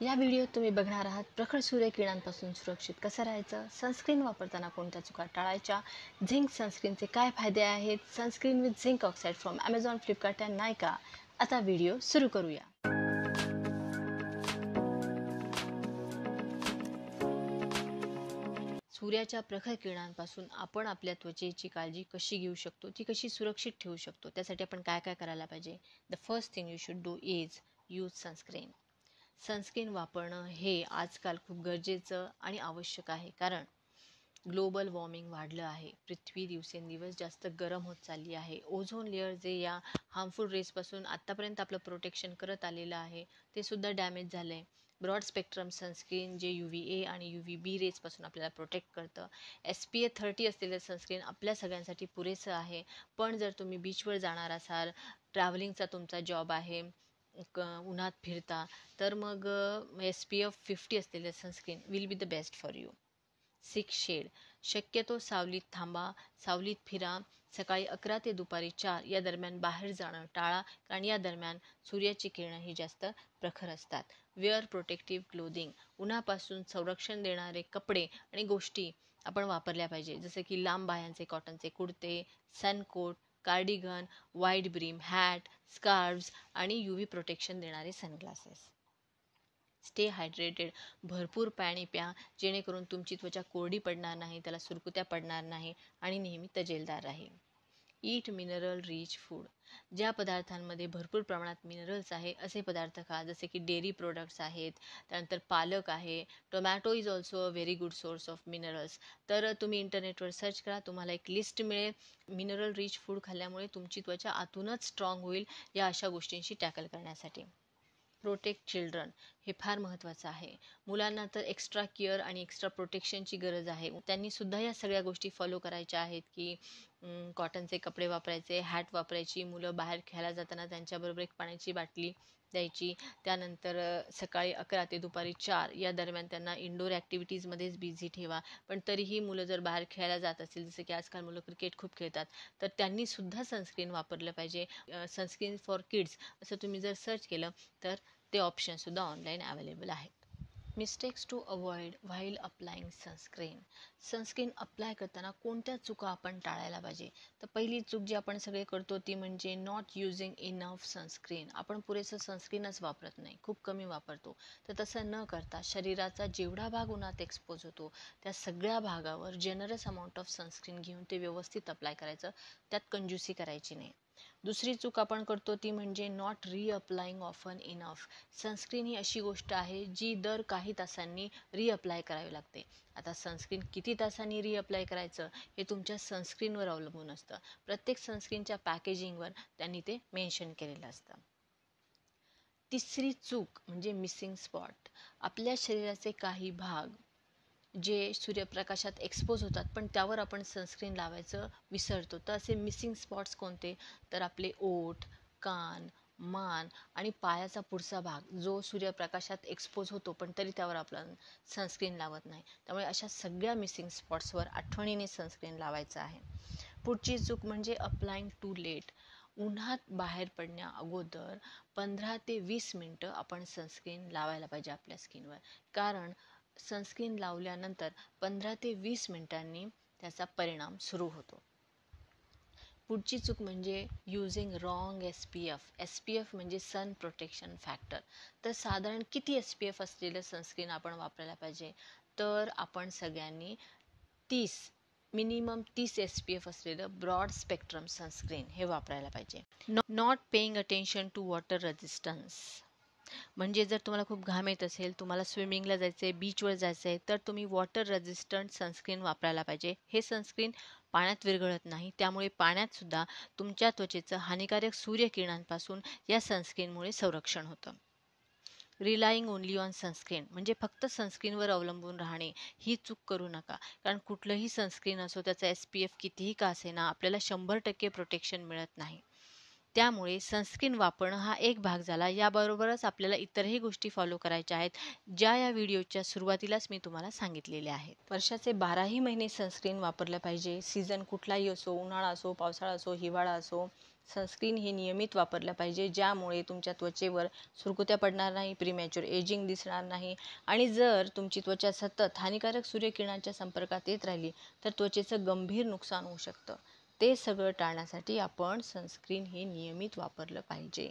या व्हिडिओत तुम्ही बघणार आहात प्रखर सूर्यकिरणांपासून सुरक्षित कसं राहायचं, सनस्क्रीन वापरताना कोणत्या चुका टाळायच्या, झिंक सनस्क्रीनचे काय फायदे आहेत, sunscreen with zinc oxide from Amazon, Flipkart and नायका. आता व्हिडिओ सुरू करूया. सूर्याच्या प्रखर किरणांपासून आपण आपल्या त्वचेची काळजी कशी घेऊ शकतो, ती कशी सुरक्षित ठेवू शकतो, त्यासाठी आपण काय काय करायला पाहिजे. The first thing you should do is use sunscreen. Sunscreen वापरणं हे आजकाल खूप गरजेचं आणि आवश्यक आहे, कारण ग्लोबल वॉर्मिंग वाढलं आहे. पृथ्वी दिवसेंदिवस जास्त गरम होत चालली आहे. ओझोन लेअर जे या हार्मफुल रेसपासून आत्तापर्यंत आपलं प्रोटेक्शन करत आलेलं आहे, ते सुद्धा डॅमेज झालं आहे. ब्रॉड स्पेक्ट्रम सनस्क्रीन जे UVA आणि UVB रेसपासून आपल्याला प्रोटेक्ट करतं. SPF 30 असलेलं सनस्क्रीन आपल्या सगळ्यांसाठी पुरेसं आहे. पण जर तुम्ही बीचवर जाणार असाल, ट्रॅव्हलिंगचा तुमचा जॉब आहे, उन्हात फिरता, तर मग SPF 50 असलेलं sunscreen will be the best for you. 6 shade. शक्यतो सावलीत थांबा, सावलीत फिरा. सकाळी 11 ते दुपारी 4 या दरम्यान बाहेर जाणं टाळा, कारण या दरम्यान सूर्याची किरणं ही जास्त प्रखर असतात. Wear protective clothing. उन्हापासून संरक्षण देणारे कपडे आणि गोष्टी आपण वापरल्या पाहिजे, जसे की लांब बाह्यांचे कॉटनचे कुर्ते, suncoat, cardigan, wide brim hat, scarves आणि UV प्रोटेक्शन देणारे सनग्लासेस. Stay hydrated. भरपूर पाणी प्या, जेणेकरून तुमची त्वचा कोरडी पडणार नाही, त्याला सुरकुत्या पडणार नाही आणि नेहमी तजेलदार राहील. ईट मिनरल रिच फूड. ज्या पदार्थांमध्ये भरपूर प्रमाणात मिनरल्स आहे असे पदार्थ खा, जसे की डेअरी प्रोडक्ट्स आहेत, त्यानंतर पालक आहे. Tomato is also a very good source of minerals. तर तुम्ही इंटरनेटवर सर्च करा, तुम्हाला एक लिस्ट मिळेल. मिनरल रिच फूड खाल्ल्यामुळे तुमची त्वचा आतूनच स्ट्रॉंग होईल, या अशा गोष्टींशी टॅकल करण्यासाठी. Protect children. हे फार महत्त्वाचं आहे. मुलांना तर एक्स्ट्रा केअर आणि एक्स्ट्रा प्रोटेक्शनची गरज आहे. त्यांनी सुद्धा या सगळ्या गोष्टी फॉलो करायच्या आहेत, की कॉटनचे कपडे वापरायचे, हॅट वापरायची, मुलं बाहेर खेळायला जाताना त्यांच्याबरोबर एक पाण्याची बाटली द्यायची. त्यानंतर सकाळी 11 ते दुपारी 4 या दरम्यान त्यांना इंडोर ॲक्टिव्हिटीजमध्येच बिझी ठेवा. पण तरीही मुलं जर बाहेर खेळायला जात असतील, जसं की आजकाल मुलं क्रिकेट खूप खेळतात, तर त्यांनी सुद्धा सनस्क्रीन वापरलं पाहिजे. सनस्क्रीन फॉर किड्स असं तुम्ही जर सर्च केलं, तर ते ऑप्शनसुद्धा ऑनलाईन अवेलेबल आहेत. Mistakes to avoid while applying sunscreen. Sunscreen apply करताना कोणत्या चुका आपण टाळायला पाहिजे. तर पहिली चूक जी आपण सगळे करतो ती म्हणजे नॉट युजिंग इनफ सनस्क्रीन. आपण पुरेसं सनस्क्रीनच वापरत नाही, खूप कमी वापरतो. तर तसं न करता शरीराचा जेवढा भाग उन्हात एक्सपोज होतो, त्या सगळ्या भागावर जनरस अमाऊंट ऑफ सनस्क्रीन घेऊन ते व्यवस्थित अप्लाय करायचं, त्यात कंजूसी करायची नाही. दुसरी चूक आपण करतो ती म्हणजे नॉट रिअप्लाइंग ऑफन इनफ. सनस्क्रीन ही अशी गोष्ट आहे जी दर काही तासांनी रिअप्लाय करावी लागते. आता सनस्क्रीन किती तासांनी रिअप्लाय करायचं हे तुमच्या सनस्क्रीनवर अवलंबून असतं. प्रत्येक सनस्क्रीनच्या पॅकेजिंगवर त्यांनी ते मेन्शन केलेलं असतं. तिसरी चूक म्हणजे मिसिंग स्पॉट. आपल्या शरीराचे काही भाग जे सूर्यप्रकाशात एक्सपोज होतात, पण त्यावर आपण सनस्क्रीन लावायचं विसरतो. तर असे मिसिंग स्पॉट्स कोणते, तर आपले ओठ, कान, मान आणि पायाचा पुढचा भाग जो सूर्यप्रकाशात एक्सपोज होतो, पण तरी त्यावर आपण सनस्क्रीन लावत नाही. त्यामुळे अशा सगळ्या मिसिंग स्पॉट्सवर आठवणीने सनस्क्रीन लावायचं आहे. पुढची चूक म्हणजे अप्लाइंग टू लेट. उन्हात बाहेर पडण्या अगोदर 15 ते 20 मिनटं आपण सनस्क्रीन लावायला पाहिजे आपल्या स्किनवर, कारण सनस्क्रीन लावल्यानंतर 15 ते 20 मिनिटांनी त्याचा परिणाम सुरू होतो. पुढची चूक म्हणजे युजिंग रॉंग SPF म्हणजे सन प्रोटेक्शन फॅक्टर. तर साधारण किती SPF असलेलं सनस्क्रीन आपण वापरायला पाहिजे, तर आपण सगळ्यांनी 30 मिनिमम 30 SPF असलेलं ब्रॉड स्पेक्ट्रम सनस्क्रीन हे वापरायला पाहिजे. Not paying attention to water resistance. म्हणजे जर तुम्हाला खूप घाम येत असेल, तुम्हाला स्विमिंगला जायचं आहे, बीचवर जायचं आहे, तर तुम्ही वॉटर रेझिस्टंट सनस्क्रीन वापरायला पाहिजे. हे सनस्क्रीन पाण्यात विरघळत नाही, त्यामुळे पाण्यातसुद्धा तुमच्या त्वचेचं हानिकारक सूर्यकिरणांपासून या सनस्क्रीनमुळे संरक्षण होतं. रिलाईंग ओनली ऑन सनस्क्रीन म्हणजे फक्त सनस्क्रीनवर अवलंबून राहणे, ही चूक करू नका. कारण कुठलंही सनस्क्रीन असो, त्याचा SPF कितीही का असेना, आपल्याला 100% प्रोटेक्शन मिळत नाही. त्यामुळे सनस्क्रीन वापरणं हा एक भाग झाला. याबरोबरच आपल्याला इतरही गोष्टी फॉलो करायच्या आहेत, ज्या या व्हिडिओच्या सुरुवातीलाच मी तुम्हाला सांगितलेल्या आहेत. वर्षाचे 12ही महिने सनस्क्रीन वापरलं पाहिजे. सीझन कुठलाही असो, उन्हाळा असो, पावसाळा असो, हिवाळा असो, सनस्क्रीन हे नियमित वापरलं पाहिजे, ज्यामुळे तुमच्या त्वचेवर सुरकुत्या पडणार नाही, प्रीमॅच्युअर एजिंग दिसणार नाही. आणि जर तुमची त्वचा सतत हानिकारक सूर्यकिरणांच्या संपर्कात येत राहिली तर त्वचेचं गंभीर नुकसान होऊ शकतं. ते सगळं टाळण्यासाठी आपण सनस्क्रीन हे नियमित वापरलं पाहिजे.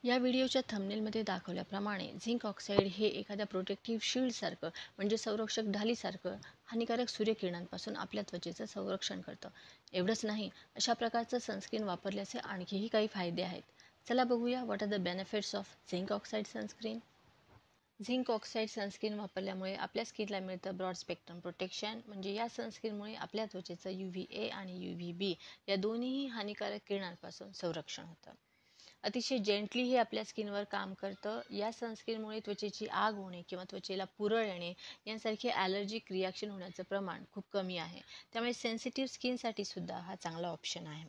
या व्हिडिओच्या थंबनेलमध्ये दाखवल्याप्रमाणे झिंक ऑक्साईड हे एखाद्या प्रोटेक्टिव्ह शील्डसारखं म्हणजे संरक्षक ढालीसारखं हानिकारक सूर्यकिरणांपासून आपल्या त्वचेचं संरक्षण करतं. एवढंच नाही, अशा प्रकारचं सनस्क्रीन वापरल्याचे आणखीही काही फायदे आहेत. चला बघूया what are the benefits of zinc oxide sunscreen. Zinc oxide sunscreen वापरल्यामुळे आपल्या स्किनला मिळतं ब्रॉड स्पेक्ट्रम प्रोटेक्शन. म्हणजे या सनस्क्रीनमुळे आपल्या त्वचेचं UVA आणि UVB या दोन्ही हानिकारक किरणांपासून संरक्षण होतं. अतिशय जेंटली हे आपल्या स्किनवर काम करतं. या सनस्क्रीनमुळे त्वचेची आग होणे किंवा त्वचेला पुरळ येणे यांसारखे ॲलर्जिक रिॲक्शन होण्याचं प्रमाण खूप कमी आहे. त्यामुळे सेन्सिटिव्ह स्किनसाठी सुद्धा हा चांगला ऑप्शन आहे.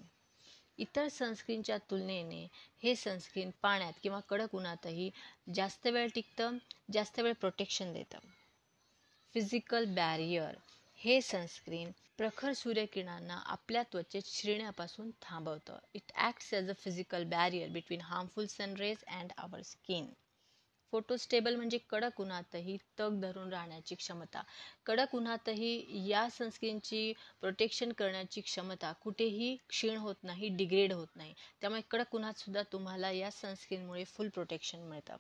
इतर सनस्क्रीनच्या तुलनेने हे सनस्क्रीन पाण्यात किंवा कडक उन्हातही जास्त वेळ टिकतं, जास्त वेळ प्रोटेक्शन देतं. फिजिकल बॅरियर हे सनस्क्रीन प्रखर सूर्यकिरणांना आपल्या त्वचेत शिरण्यापासून थांबवतं. It acts as a physical barrier between harmful sunrays and our skin. Photostable म्हणजे कडक उन्हातही तग धरून राहण्याची क्षमता. कडक उन्हातही या सनस्क्रीनची प्रोटेक्शन करण्याची क्षमता कुठेही क्षीण होत नाही, डिग्रेड होत नाही. त्यामुळे कडक उन्हात सुद्धा तुम्हाला या सनस्क्रीनमुळे फुल प्रोटेक्शन मिळतं.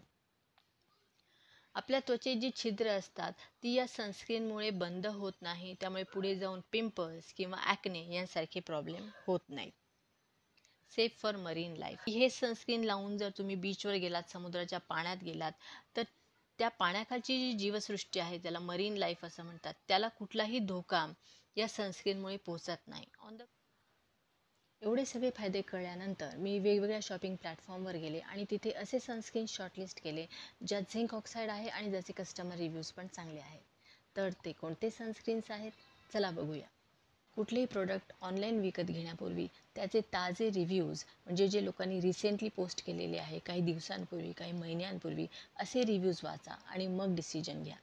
आपल्या त्वचेत जी छिद्र असतात ती या सनस्क्रीनमुळे बंद होत नाही. त्यामुळे पुढे जाऊन पिंपल्स किंवा ॲक्ने यांसारखे प्रॉब्लेम होत नाहीत. सेफ फॉर मरीन लाईफ हे सनस्क्रीन लावून जर तुम्ही बीचवर गेलात, समुद्राच्या पाण्यात गेलात, तर त्या पाण्याखालची जी जीवसृष्टी आहे त्याला मरीन लाईफ असं म्हणतात. त्याला कुठलाही धोका या सनस्क्रीनमुळे पोहोचत नाही. एवढे सगळे फायदे कळल्यानंतर मी वेगवेगळ्या शॉपिंग प्लॅटफॉर्मवर गेले आणि तिथे असे सनस्क्रीन शॉर्टलिस्ट केले ज्यात झिंक ऑक्साईड आहे आणि ज्याचे कस्टमर रिव्ह्यूज पण चांगले आहेत. तर ते कोणते सनस्क्रीन्स आहेत, चला बघूया. कुठलेही प्रोडक्ट ऑनलाईन विकत घेण्यापूर्वी त्याचे ताजे रिव्ह्यूज म्हणजे जे लोकांनी रिसेंटली पोस्ट केलेले आहे, काही दिवसांपूर्वी, काही महिन्यांपूर्वी, असे रिव्ह्यूज वाचा आणि मग डिसिजन घ्या.